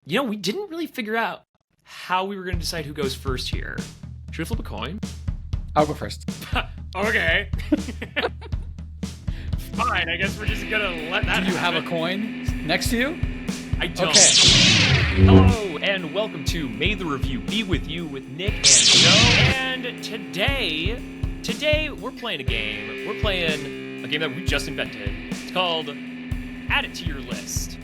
we didn't really figure out how we were going to decide who goes first here. Should we flip a coin? I'll go first. Okay. Fine, I guess we're just going to let that Do you happen. have a coin next to you? I don't. Okay. Hello, and welcome to May the Review Be With You with Nick and Joe. And today we're playing a game. We're playing a game that we just invented. It's called Add It to Your List.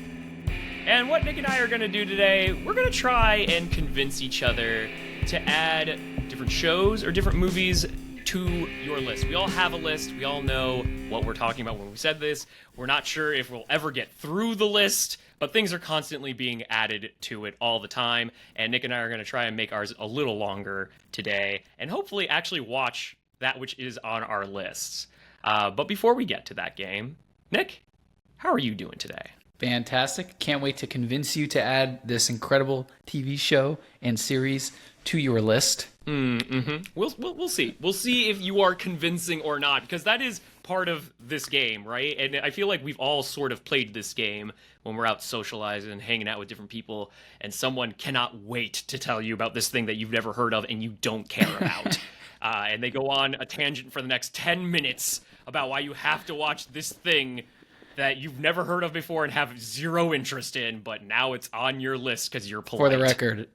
And what Nick and I are going to do today, we're going to try and convince each other to add different shows or different movies to your list. We all have a list. We all know what we're talking about when we said this. We're not sure if we'll ever get through the list, but things are constantly being added to it all the time. And Nick and I are going to try and make ours a little longer today and hopefully actually watch that which is on our lists. But before we get to that game, Nick, how are you doing today? Fantastic. Can't wait to convince you to add this incredible TV show and series to your list. Mm-hmm. We'll see. We'll see if you are convincing or not, because that is part of this game, right? And I feel like we've all sort of played this game when we're out socializing and hanging out with different people, and someone cannot wait to tell you about this thing that you've never heard of and you don't care about. And they go on a tangent for the next 10 minutes about why you have to watch this thing that you've never heard of before and have zero interest in, but now it's on your list because you're polite. For the record,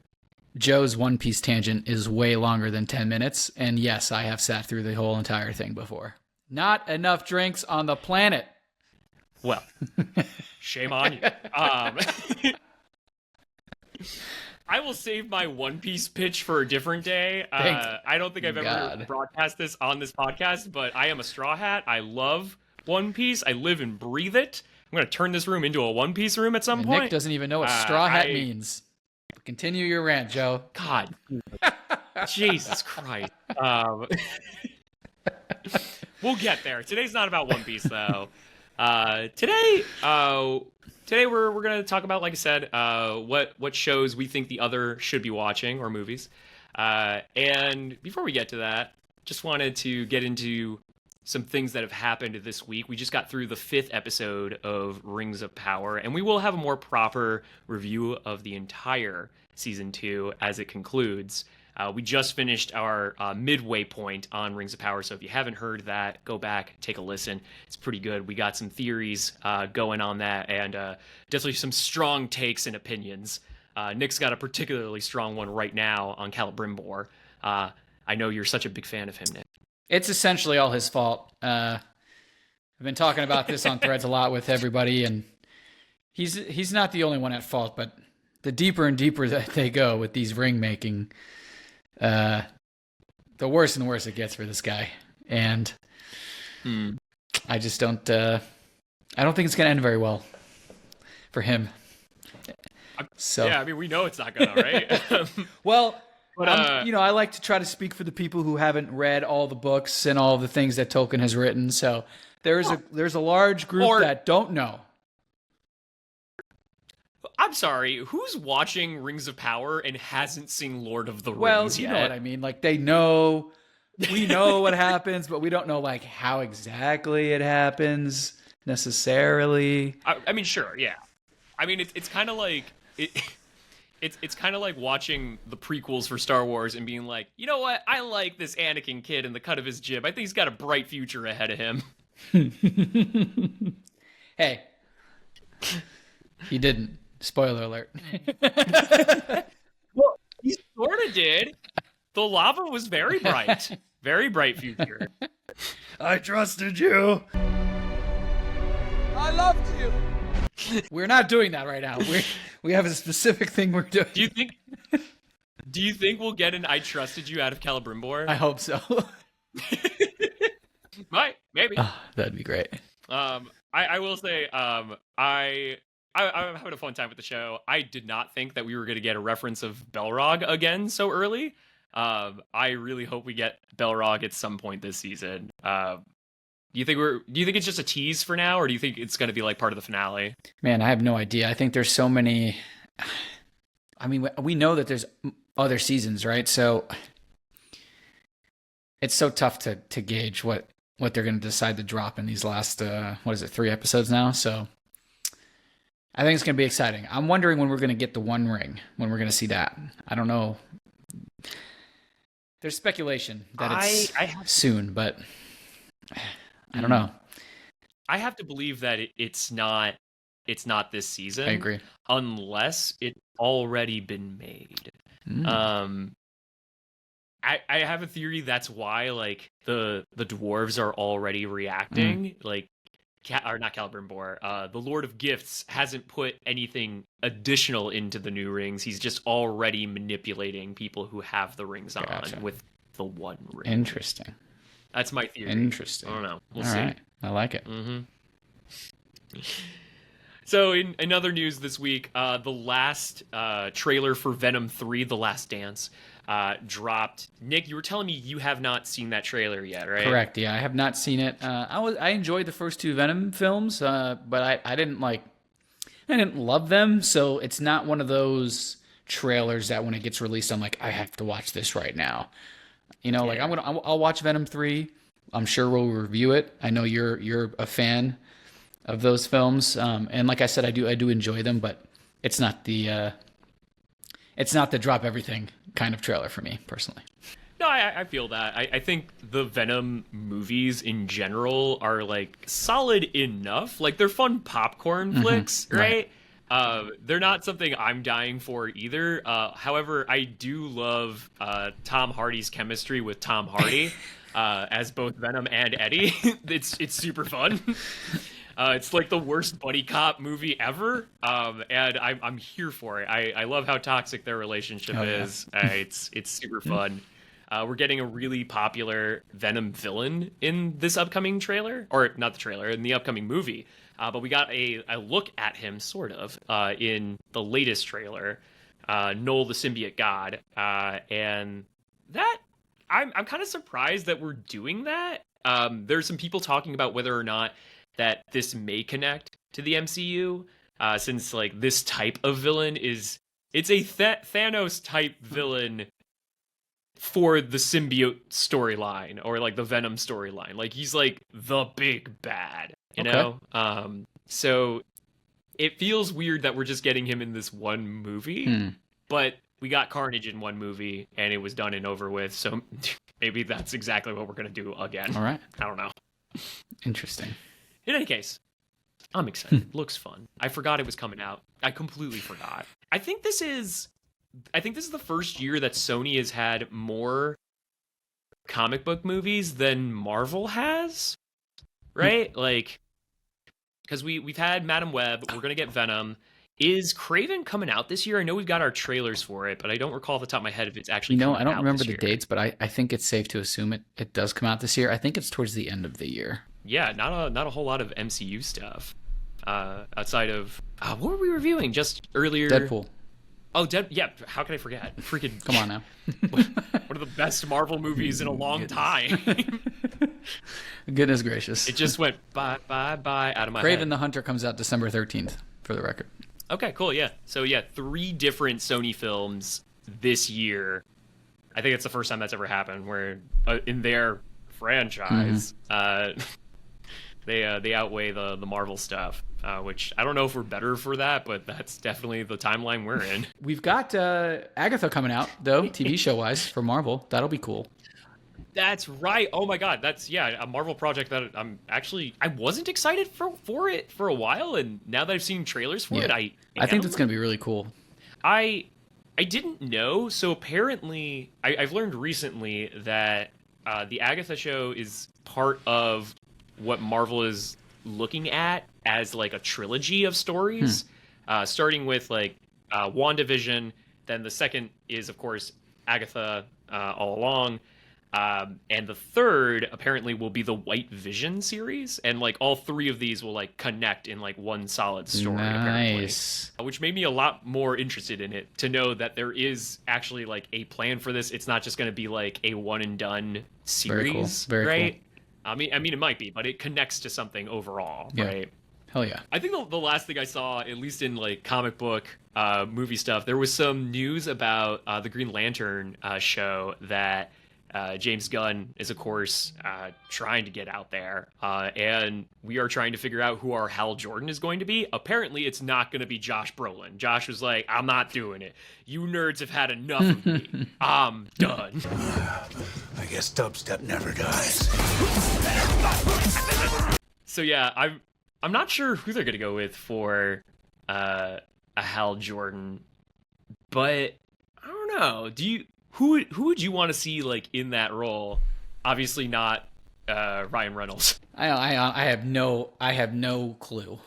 Joe's One Piece tangent is way longer than 10 minutes, and yes, I have sat through the whole entire thing before. Not enough drinks on the planet. Well, shame on you. I will save my One Piece pitch for a different day. I don't think I've ever broadcast this on this podcast, but I am a Straw Hat. I love One Piece. I live and breathe it. I'm going to turn this room into a One Piece room at some point. Nick doesn't even know what Straw Hat means. Continue your rant, Joe. God. Jesus Christ. We'll get there. Today's not about One Piece, though. Today we're going to talk about, like I said, what shows we think the other should be watching, or movies. And before we get to that, just wanted to get into some things that have happened this week. We just got through the 5th episode of Rings of Power, and we will have a more proper review of the entire season 2 as it concludes. We just finished our midway point on Rings of Power, so if you haven't heard that, go back, take a listen. It's pretty good. We got some theories going on that, and definitely some strong takes and opinions. Nick's got a particularly strong one right now on Celebrimbor. I know you're such a big fan of him, Nick. It's essentially all his fault. I've been talking about this on Threads a lot with everybody, and he's not the only one at fault, but the deeper and deeper that they go with these ring making, the worse and worse it gets for this guy. And I just don't I don't think it's going to end very well for him. So yeah, I mean, we know it's not going to, right? Well, but, I like to try to speak for the people who haven't read all the books and all the things that Tolkien has written. So there's a large group that don't know. I'm sorry, who's watching Rings of Power and hasn't seen Lord of the Rings well, yet? You know what I mean. Like, we know what happens, but we don't know like how exactly it happens necessarily. I mean, sure, yeah. I mean, it's kind of like It's kind of like watching the prequels for Star Wars and being like, you know what? I like this Anakin kid and the cut of his jib. I think he's got a bright future ahead of him. Hey, he didn't. Spoiler alert. Well, he sort of did. The lava was very bright. Very bright future. I trusted you. I loved you. We're not doing that right now. We have a specific thing we're doing. Do you think we'll get an "I trusted you" out of Celebrimbor? I hope so. Might, maybe. Oh, that'd be great. I will say, I'm having a fun time with the show. I did not think that we were going to get a reference of Belrog again so early. I really hope we get Belrog at some point this season. Do you think it's just a tease for now, or do you think it's going to be like part of the finale? Man, I have no idea. I think there's so many. I mean, we know that there's other seasons, right? So it's so tough to gauge what they're going to decide to drop in these last 3 episodes now. So I think it's going to be exciting. I'm wondering when we're going to get the One Ring, when we're going to see that. I don't know. There's speculation that it's soon, but I don't know. I have to believe that it's not this season. I agree. Unless it's already been made. I have a theory that's why like the dwarves are already reacting. Like, or not Celebrimbor, the Lord of Gifts hasn't put anything additional into the new rings. He's just already manipulating people who have the rings on with the One Ring. Interesting. That's my theory. Interesting. I don't know. We'll All see. right. I like it. So in other news this week, the last trailer for Venom 3, The Last Dance, dropped. Nick, you were telling me you have not seen that trailer yet, right? Correct. Yeah, I have not seen it. I enjoyed the first two Venom films, but I didn't love them. So it's not one of those trailers that when it gets released, I'm like, I have to watch this right now. You know, like I'll watch Venom 3. I'm sure we'll review it. I know you're a fan of those films, and like I said, I do enjoy them, but it's not the drop everything kind of trailer for me personally. No, I feel that. I think the Venom movies in general are like solid enough. Like they're fun popcorn flicks, right? They're not something I'm dying for either. However, I do love Tom Hardy's chemistry with Tom Hardy as both Venom and Eddie. It's super fun. It's like the worst buddy cop movie ever, and I'm here for it. I love how toxic their relationship is. It's super fun. We're getting a really popular Venom villain in this upcoming trailer, or not the trailer, in the upcoming movie. But we got a look at him, sort of, in the latest trailer, Noel the Symbiote God, and that I'm kind of surprised that we're doing that. There's some people talking about whether or not that this may connect to the MCU, since like this type of villain it's a Thanos type villain for the symbiote storyline or like the Venom storyline. Like he's like the big bad, you know? So it feels weird that we're just getting him in this one movie, but we got Carnage in one movie and it was done and over with. So maybe that's exactly what we're going to do again. All right. I don't know. Interesting. In any case, I'm excited. Looks fun. I forgot it was coming out. I completely forgot. I think this is the first year that Sony has had more comic book movies than Marvel has, right? Like, because we've had Madam Web, we're gonna get Venom. Is Kraven coming out this year? I know we've got our trailers for it, but I don't recall off the top of my head if it's actually coming out. I don't remember the dates, but I think it's safe to assume it does come out this year. I think it's towards the end of the year. Yeah, not a whole lot of MCU stuff outside of what were we reviewing just earlier? Deadpool. Oh, yeah. How can I forget? Freaking come on now. One of the best Marvel movies in a long time. Goodness gracious! It just went bye out of my head. Kraven the Hunter comes out December 13th, for the record. Okay, cool. Yeah. So yeah, 3 different Sony films this year. I think it's the first time that's ever happened where in their franchise. They outweigh the Marvel stuff, which I don't know if we're better for that, but that's definitely the timeline we're in. We've got Agatha coming out, though, TV show-wise, for Marvel. That'll be cool. That's right. Oh my God, that's a Marvel project that I wasn't excited for it for a while, and now that I've seen trailers for it, I think that's going to be really cool. I didn't know, so apparently I've learned recently that the Agatha show is part of what Marvel is looking at as like a trilogy of stories, starting with like WandaVision. Then the second is, of course, Agatha all along. And the third apparently will be the White Vision series. And like all 3 of these will like connect in like one solid story, apparently. Which made me a lot more interested in it to know that there is actually like a plan for this. It's not just going to be like a one and done series, Very cool. I mean, it might be, but it connects to something overall, right? Hell yeah. I think the last thing I saw, at least in like comic book movie stuff, there was some news about the Green Lantern show that James Gunn is, of course, trying to get out there, and we are trying to figure out who our Hal Jordan is going to be. Apparently, it's not going to be Josh Brolin. Josh was like, I'm not doing it. You nerds have had enough of me. I'm done. I guess dubstep never dies. So yeah, I'm not sure who they're going to go with for a Hal Jordan, but I don't know. Who would you want to see like in that role? Obviously not Ryan Reynolds. I have no clue.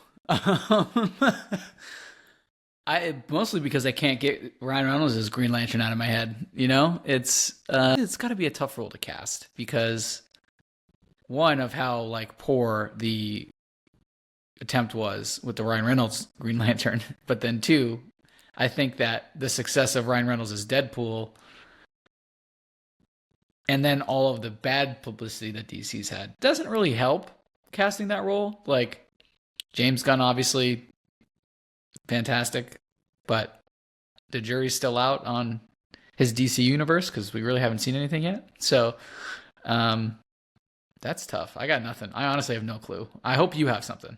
I mostly because I can't get Ryan Reynolds as Green Lantern out of my head. You know, it's got to be a tough role to cast because one of how like poor the attempt was with the Ryan Reynolds Green Lantern, but then two, I think that the success of Ryan Reynolds as Deadpool. And then all of the bad publicity that DC's had doesn't really help casting that role. Like, James Gunn, obviously, fantastic. But the jury's still out on his DC universe because we really haven't seen anything yet. So, that's tough. I got nothing. I honestly have no clue. I hope you have something.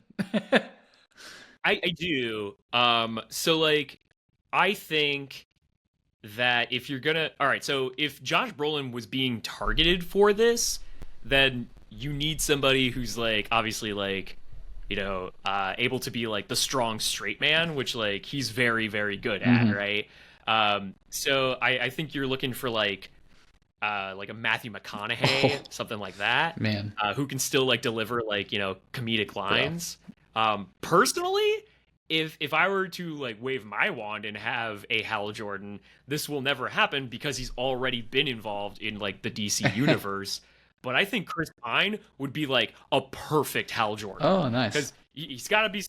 I do. So, like, I think that if you're gonna, all right, so if Josh Brolin was being targeted for this, then you need somebody who's like obviously like, you know, able to be like the strong straight man, which like he's very, very good at, right? So I think you're looking for like a Matthew McConaughey, something like that, Man. Who can still like deliver like, you know, comedic lines. Personally, if I were to like wave my wand and have a Hal Jordan, this will never happen because he's already been involved in like the DC universe. But I think Chris Pine would be like a perfect Hal Jordan. Oh, nice. Because he's got to be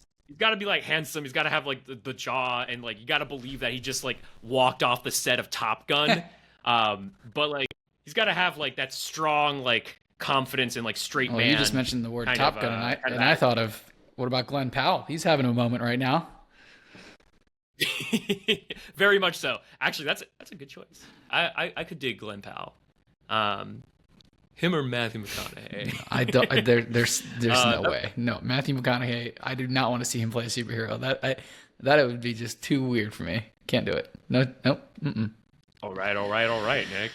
like handsome. He's got to have like the jaw, and like you got to believe that he just like walked off the set of Top Gun. But like he's got to have like that strong like confidence and like straight man. You just mentioned the word Top Gun, and I thought of. What about Glenn Powell? He's having a moment right now. Very much so. Actually, that's a good choice. I could dig Glenn Powell. Him or Matthew McConaughey. I don't. There's no way. No, Matthew McConaughey. I do not want to see him play a superhero. That it would be just too weird for me. Can't do it. Nope. Mm-mm. All right, Nick.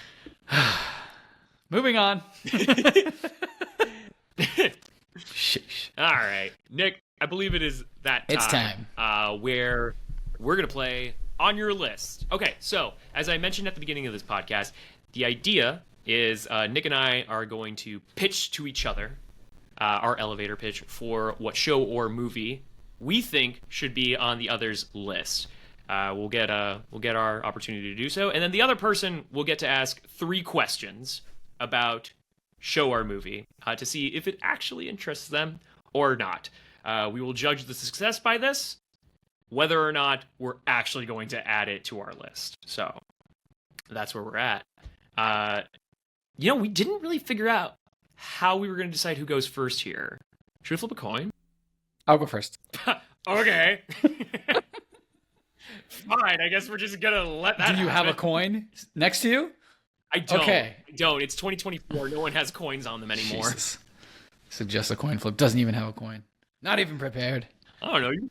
Moving on. Sheesh. All right, Nick, I believe it is that time. It's time. Where we're going to play On Your List. Okay, so as I mentioned at the beginning of this podcast, the idea is Nick and I are going to pitch to each other our elevator pitch for what show or movie we think should be on the other's list. We'll get our opportunity to do so, and then the other person will get to ask 3 questions about show or movie to see if it actually interests them or not. We will judge the success by this, whether or not we're actually going to add it to our list. So that's where we're at. We didn't really figure out how we were going to decide who goes first here. Should we flip a coin? I'll go first. Okay. Fine, I guess we're just going to let that happen. Do you have a coin next to you? I don't. Okay. I don't. It's 2024. No one has coins on them anymore. Jesus. Suggest a coin flip. Doesn't even have a coin. Not even prepared. I don't know.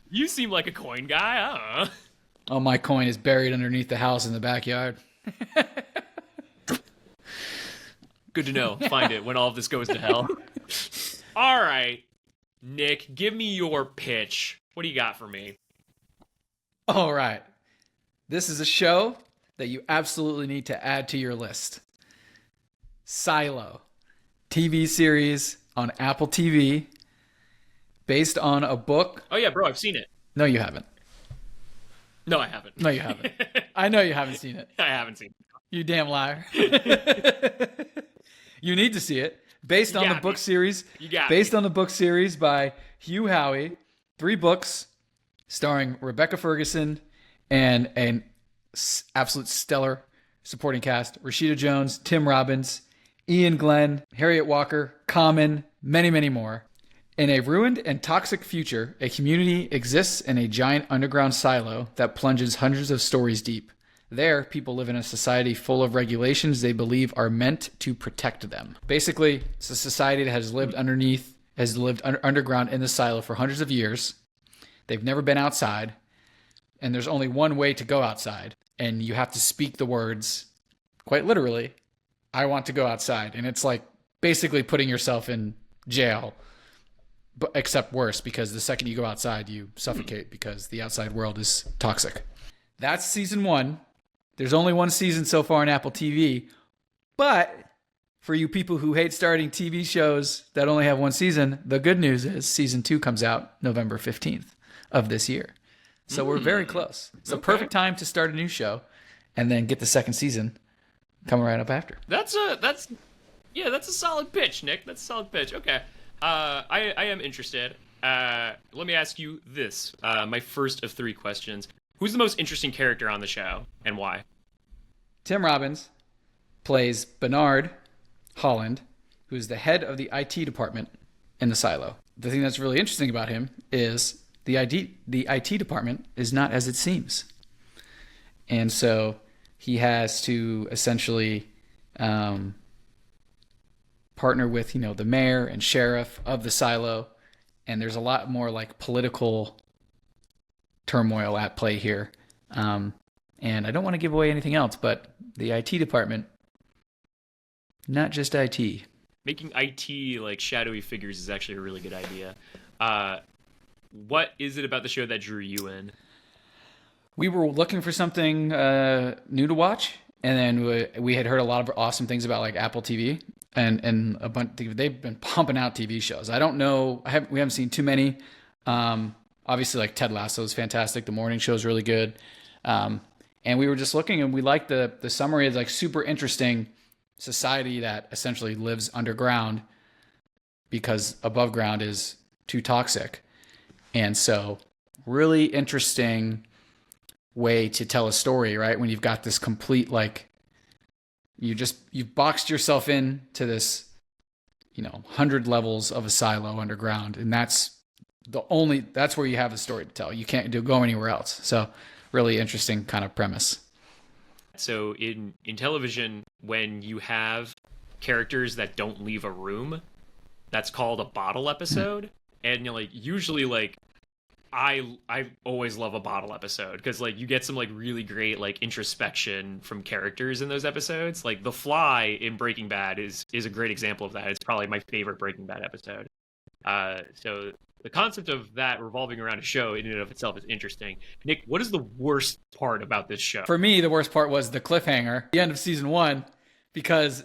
You seem like a coin guy. I don't know. Oh, my coin is buried underneath the house in the backyard. Good to know. Find it when all of this goes to hell. All right, Nick, give me your pitch. What do you got for me? All right. This is a show that you absolutely need to add to your list. Silo, TV series on Apple TV, based on a book. Oh yeah, bro, I've seen it. No, you haven't. No, I haven't. No, you haven't. I know you haven't seen it. I haven't seen it. You damn liar. You need to see it. Based on the book series. Based on the book series by Hugh Howey. 3 books starring Rebecca Ferguson and an absolute stellar supporting cast. Rashida Jones, Tim Robbins, Ian Glenn, Harriet Walker, Common, many, many more. In a ruined and toxic future, a community exists in a giant underground silo that plunges hundreds of stories deep. There, people live in a society full of regulations they believe are meant to protect them. Basically, it's a society that has lived underground in the silo for hundreds of years. They've never been outside, and there's only one way to go outside, and you have to speak the words, quite literally, I want to go outside. And it's like basically putting yourself in jail, but except worse, because the second you go outside, you suffocate because the outside world is toxic. That's season 1. There's only one season so far on Apple TV, but for you people who hate starting TV shows that only have one season, the good news is season 2 comes out November 15th of this year. So we're very close. It's the perfect time to start a new show and then get the second season coming right up after. That's a solid pitch, Nick. That's a solid pitch. Okay. I am interested. Let me ask you this. My first of 3 questions. Who's the most interesting character on the show and why? Tim Robbins plays Bernard Holland, who is the head of the IT department in the silo. The thing that's really interesting about him is the IT department is not as it seems. And so he has to essentially partner with, the mayor and sheriff of the silo. And there's a lot more like political turmoil at play here. And I don't want to give away anything else, but the IT department, not just IT. Making IT like shadowy figures is actually a really good idea. What is it about the show that drew you in? We were looking for something new to watch, and then we had heard a lot of awesome things about like Apple TV and a bunch. They've been pumping out TV shows. I don't know. We haven't seen too many. Obviously, like Ted Lasso is fantastic. The morning show is really good. And we were just looking, and we liked the summary is like super interesting society that essentially lives underground because above ground is too toxic. And so really interesting way to tell a story, right? When you've got this complete, like, you've boxed yourself in to this, 100 levels of a silo underground. And that's where you have a story to tell. You can't go anywhere else. So really interesting kind of premise. So in television, when you have characters that don't leave a room, that's called a bottle episode. And usually I always love a bottle episode because you get some really great introspection from characters in those episodes. Like The Fly in Breaking Bad is a great example of that. It's probably my favorite Breaking Bad episode. So the concept of that revolving around a show in and of itself is interesting. Nick, what is the worst part about this show? For me, the worst part was the cliffhanger, the end of season 1, because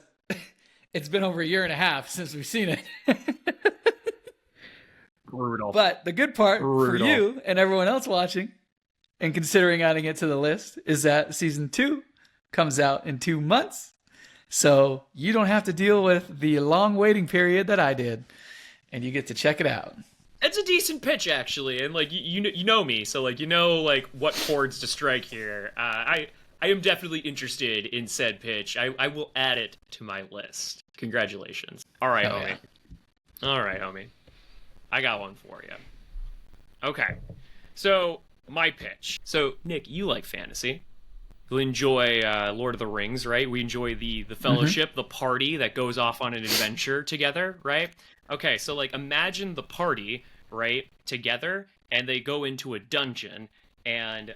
it's been over a year and a half since we've seen it. Brutal. But the good part for you and everyone else watching and considering adding it to the list is that season 2 comes out in 2 months. So you don't have to deal with the long waiting period that I did, and you get to check it out. It's a decent pitch, actually, and you know me, so what chords to strike here. I am definitely interested in said pitch. I will add it to my list. Congratulations. All right, homie. Yeah. All right, homie. I got one for you. Okay, so my pitch. So Nick, you like fantasy. You'll enjoy Lord of the Rings, right? We enjoy the fellowship, the party that goes off on an adventure together, right? Okay, so imagine the party, right, together, and they go into a dungeon, and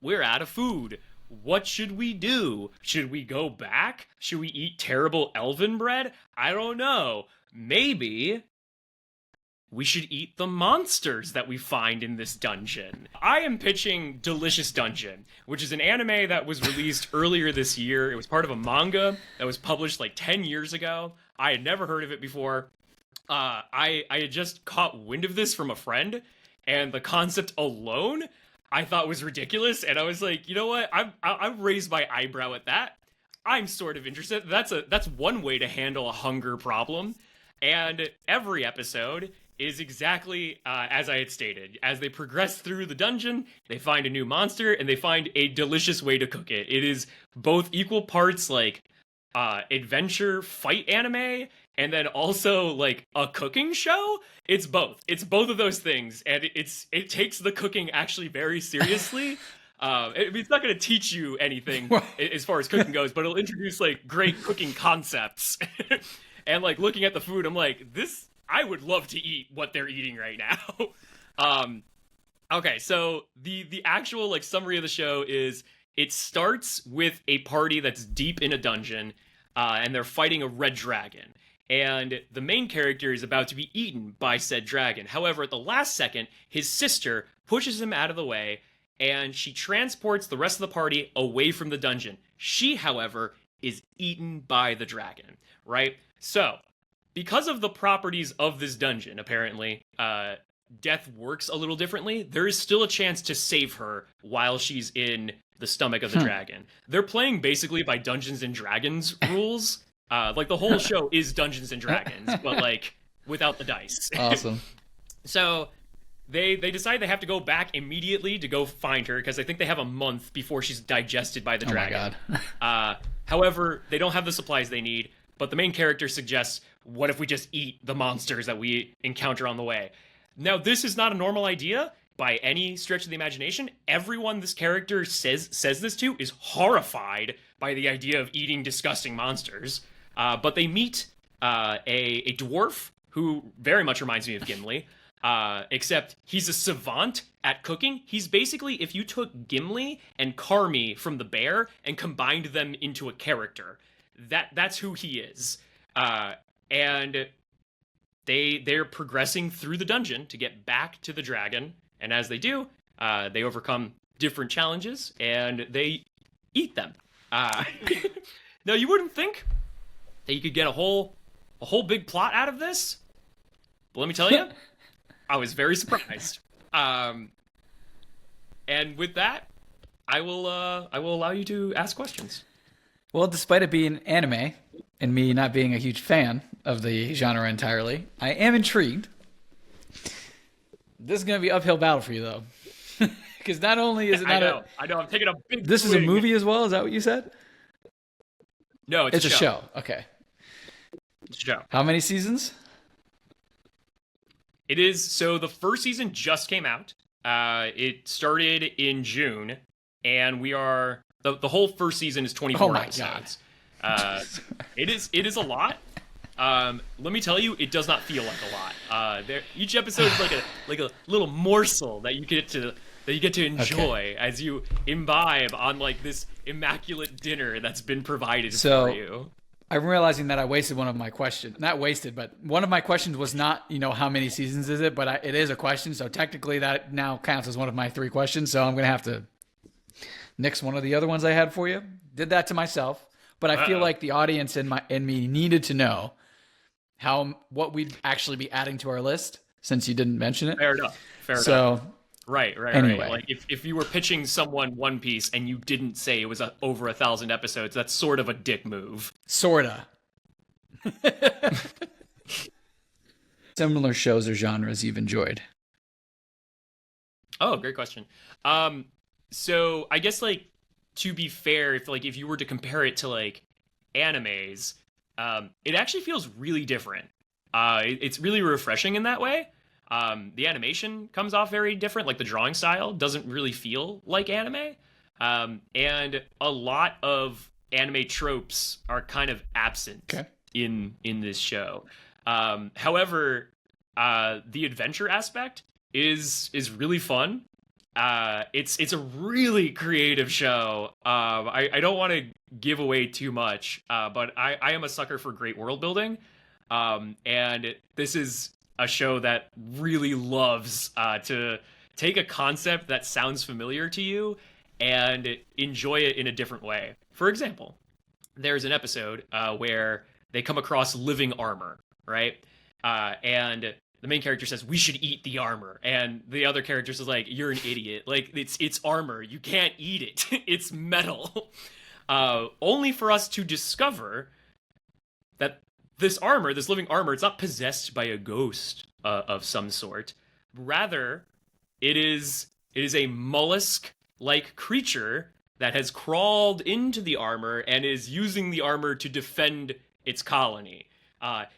we're out of food. What should we do? Should we go back? Should we eat terrible elven bread? I don't know. Maybe we should eat the monsters that we find in this dungeon. I am pitching Delicious Dungeon, which is an anime that was released earlier this year. It was part of a manga that was published 10 years ago. I had never heard of it before. I had just caught wind of this from a friend, and the concept alone I thought was ridiculous, and I was like, you know what? I've raised my eyebrow at that. I'm sort of interested. That's one way to handle a hunger problem, and every episode is exactly as I had stated. As they progress through the dungeon, they find a new monster, and they find a delicious way to cook it. It is both equal parts adventure fight anime, and then also a cooking show. It's both of those things, and it takes the cooking actually very seriously. It's not going to teach you anything as far as cooking goes, but it'll introduce like great cooking concepts. And like looking at the food, I'm like, I would love to eat what they're eating right now. Okay, so the actual like summary of the show is it starts with a party that's deep in a dungeon, and they're fighting a red dragon. And the main character is about to be eaten by said dragon. However, at the last second, his sister pushes him out of the way, and she transports the rest of the party away from the dungeon. She, however, is eaten by the dragon, right? So, because of the properties of this dungeon, apparently, death works a little differently. There is still a chance to save her while she's in the stomach of the dragon. They're playing basically by Dungeons and Dragons rules. Like the whole show is Dungeons and Dragons, but like without the dice. Awesome. So they decide they have to go back immediately to go find her because I think they have a month before she's digested by the dragon. Oh my God. However, they don't have the supplies they need, but the main character suggests, what if we just eat the monsters that we encounter on the way? Now, this is not a normal idea by any stretch of the imagination. Everyone this character says this to is horrified by the idea of eating disgusting monsters. But they meet a dwarf who very much reminds me of Gimli, except he's a savant at cooking. He's basically, if you took Gimli and Carmi from The Bear and combined them into a character, that's who he is. And they're progressing through the dungeon to get back to the dragon, and as they do, they overcome different challenges, and they eat them. Now, you wouldn't think that you could get a whole big plot out of this, but let me tell you, I was very surprised. And with that, I will allow you to ask questions. Well, despite it being anime and me not being a huge fan of the genre entirely, I am intrigued. This is going to be an uphill battle for you, though. Because not only is it not I know, I'm taking a big This swing. is a movie as well? Is that what you said? No, it's a show. Okay. It's a show. How many seasons? It is, so the first season just came out. It started in June, and we are... The whole first season is 24 episodes. God. It is a lot. Let me tell you, it does not feel like a lot. Each episode is like a little morsel that you get to enjoy as you imbibe on like this immaculate dinner that's been provided for you. I'm realizing that I wasted one of my questions. Not wasted, but one of my questions was not, how many seasons is it, but it is a question. So technically that now counts as one of my 3 questions. So I'm going to have to nix one of the other ones I had for you. Did that to myself. But I feel like the audience and me needed to know what we'd actually be adding to our list since you didn't mention it. Fair enough. So, right. Anyway. Like if you were pitching someone One Piece and you didn't say it was over 1,000 episodes, that's sort of a dick move. Sorta. Similar shows or genres you've enjoyed? Oh, great question. So I guess like to be fair, if you were to compare it to like animes, it actually feels really different. It's really refreshing in that way. The animation comes off very different. Like the drawing style doesn't really feel like anime. And a lot of anime tropes are kind of absent in this show. However, the adventure aspect is really fun. It's a really creative show. I don't want to give away too much, but I am a sucker for great world building. And this is a show that really loves to take a concept that sounds familiar to you and enjoy it in a different way. For example, there's an episode where they come across living armor, right? And the main character says, "We should eat the armor." And the other character says, like, "You're an idiot. Like, it's armor. You can't eat it. It's metal." Only for us to discover that this armor, this living armor, it's not possessed by a ghost of some sort. Rather, it is a mollusk-like creature that has crawled into the armor and is using the armor to defend its colony.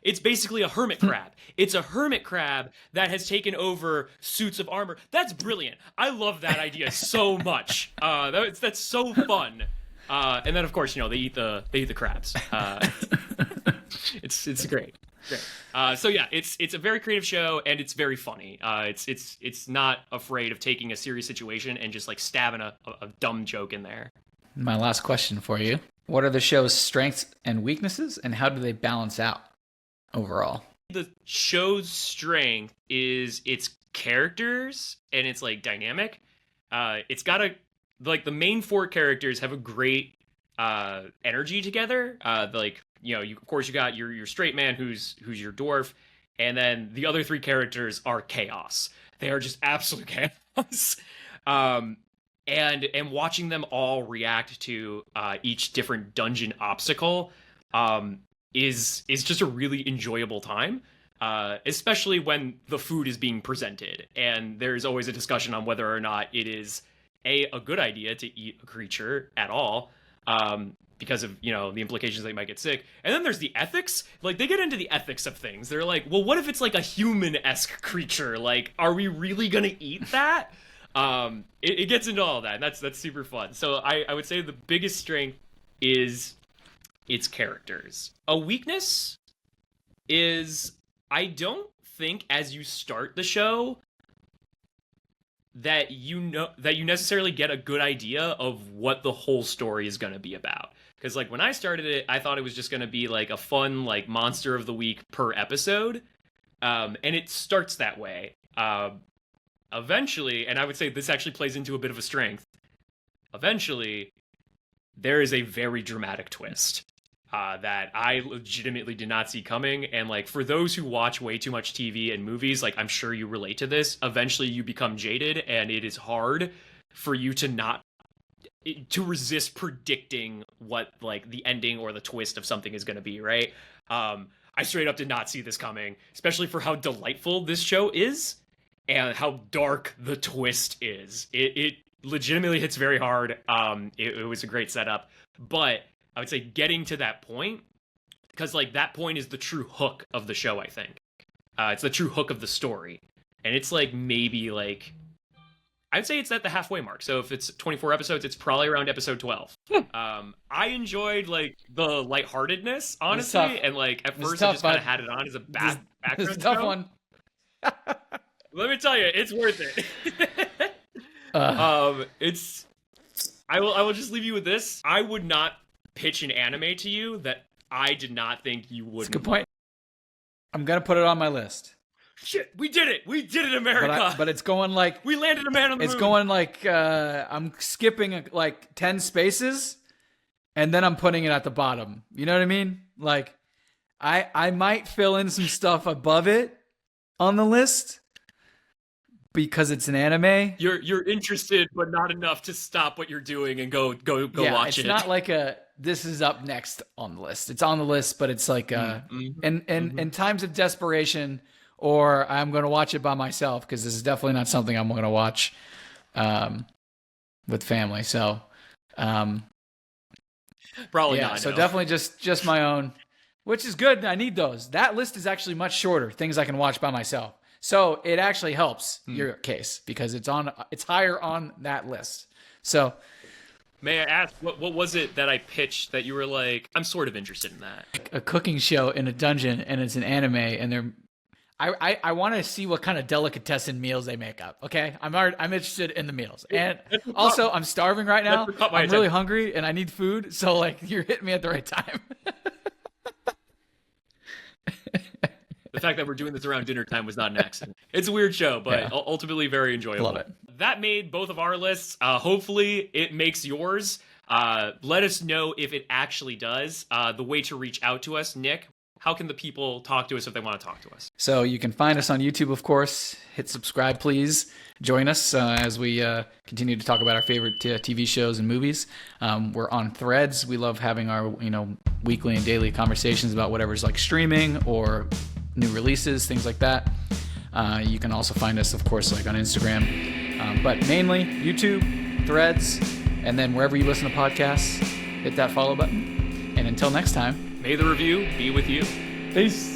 It's basically a hermit crab. It's a hermit crab that has taken over suits of armor. That's brilliant. I love that idea so much. That's so fun. And then of course, they eat the crabs. It's great. So yeah, it's a very creative show and it's very funny. It's not afraid of taking a serious situation and just like stabbing a dumb joke in there. My last question for you. What are the show's strengths and weaknesses, and how do they balance out overall? The show's strength is its characters and it's like dynamic. It's got the main 4 characters have a great energy together. You got your straight man who's your dwarf, and then the other 3 characters are chaos. They are just absolute chaos. And watching them all react to each different dungeon obstacle is just a really enjoyable time, especially when the food is being presented. And there's always a discussion on whether or not it is a good idea to eat a creature at all, because of the implications that you might get sick. And then there's the ethics. Like, they get into the ethics of things. They're like, well, what if it's like a human-esque creature? Like, are we really gonna eat that? It gets into all that, and that's super fun. So I would say the biggest strength is its characters. A weakness is, I don't think as you start the show that you necessarily get a good idea of what the whole story is going to be about. Because like when I started it, I thought it was just going to be like a fun like monster of the week per episode, and it starts that way. Eventually, and I would say this actually plays into a bit of a strength, eventually, there is a very dramatic twist that I legitimately did not see coming. And like, for those who watch way too much TV and movies, like I'm sure you relate to this, eventually you become jaded and it is hard for you to resist predicting what like the ending or the twist of something is going to be, right? I straight up did not see this coming, especially for how delightful this show is. And how dark the twist is. It legitimately hits very hard. It was a great setup. But I would say getting to that point, because like that point is the true hook of the show, I think. It's the true hook of the story. And it's like maybe like, I'd say it's at the halfway mark. So if it's 24 episodes, it's probably around episode 12. I enjoyed like the lightheartedness, honestly. And like at first I just kind of had it on as a background It's a tough show. one. Let me tell you, it's worth it. I will just leave you with this. I would not pitch an anime to you that I did not think you would. That's a good point. I'm gonna put it on my list. Shit, we did it, America. But it's going like we landed a man on the moon. It's going like I'm skipping like 10 spaces, and then I'm putting it at the bottom. You know what I mean? Like, I might fill in some stuff above it on the list, because it's an anime. You're interested, but not enough to stop what you're doing and go watch it. It's not like this is up next on the list. It's on the list, but it's like in times of desperation, or I'm going to watch it by myself, because this is definitely not something I'm going to watch with family. So probably not. So no. definitely just my own, which is good. I need those. That list is actually much shorter. Things I can watch by myself. So it actually helps your case, because it's higher on that list. So may I ask, what was it that I pitched that you were like, I'm sort of interested in that? A cooking show in a dungeon, and it's an anime, and I want to see what kind of delicatessen meals they make up. Okay, I'm interested in the meals, and also I'm starving right now. I'm really hungry and I need food. So like, you're hitting me at the right time. The fact that we're doing this around dinner time was not an accident. It's a weird show, but ultimately very enjoyable. Love it. That made both of our lists. Hopefully it makes yours. Let us know if it actually does. The way to reach out to us, Nick, how can the people talk to us if they want to talk to us? So you can find us on YouTube, of course. Hit subscribe, please. Join us as we continue to talk about our favorite TV shows and movies. We're on Threads. We love having our weekly and daily conversations about whatever's like streaming or new releases, things like that. You can also find us, of course, like on Instagram, but mainly YouTube, Threads, and then wherever you listen to podcasts, hit that follow button. And until next time, may the review be with you. Peace.